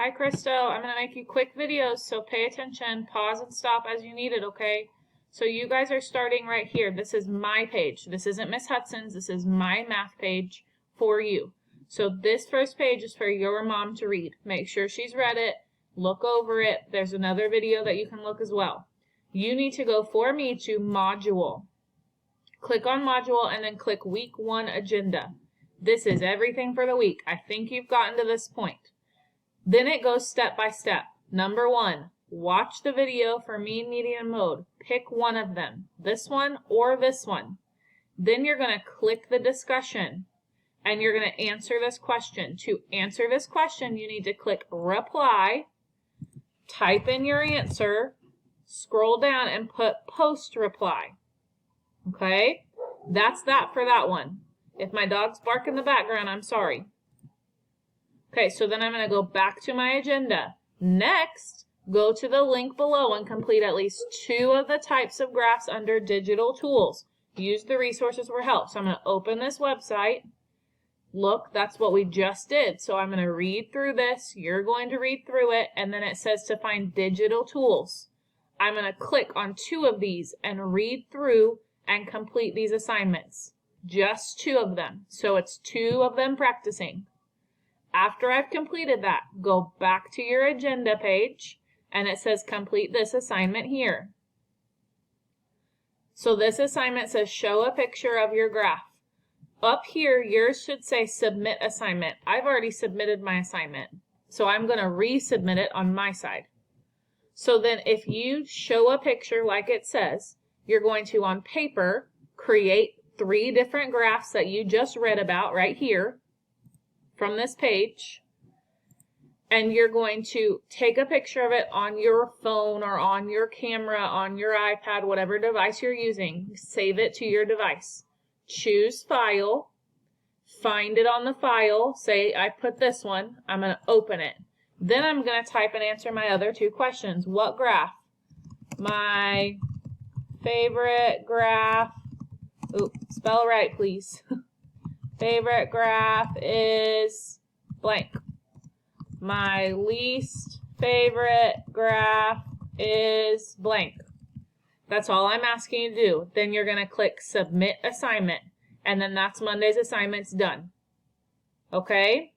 Hi, Crystal. I'm going to make you quick videos, so pay attention. Pause and stop as you need it, okay? So you guys are starting right here. This is my page. This isn't Miss Hudson's. This is my math page for you. So this first page is for your mom to read. Make sure she's read it. Look over it. There's another video that you can look as well. You need to go for me to module. Click on module and then click week 1 agenda. This is everything for the week. I think you've gotten to this point. Then it goes step by step. Number 1, watch the video for mean, median, mode. Pick one of them, this one or this one. Then you're going to click the discussion and you're going to answer this question. To answer this question, you need to click reply, type in your answer, scroll down and put post reply. Okay? That's that for that one. If my dogs bark in the background, I'm sorry. Okay, so then I'm going to go back to my agenda. Next, go to the link below and complete at least 2 of the types of graphs under digital tools. Use the resources for help. So I'm going to open this website. Look, that's what we just did. So I'm going to read through this. You're going to read through it. And then it says to find digital tools. I'm going to click on 2 of these and read through and complete these assignments. Just 2 of them. So it's 2 of them practicing. After I've completed that, go back to your agenda page and it says complete this assignment here. So this assignment says show a picture of your graph. Up here, yours should say submit assignment. I've already submitted my assignment, so I'm going to resubmit it on my side. So then if you show a picture like it says, you're going to on paper create 3 different graphs that you just read about right here from this page, and you're going to take a picture of it on your phone or on your camera, on your iPad, whatever device you're using. Save it to your device. Choose file, find it on the file, say I put this one, I'm going to open it. Then I'm going to type and answer my other 2 questions. What graph? My favorite graph, spell right please. Favorite graph is blank. My least favorite graph is blank. That's all I'm asking you to do. Then you're going to click submit assignment. And then that's Monday's assignments done. Okay?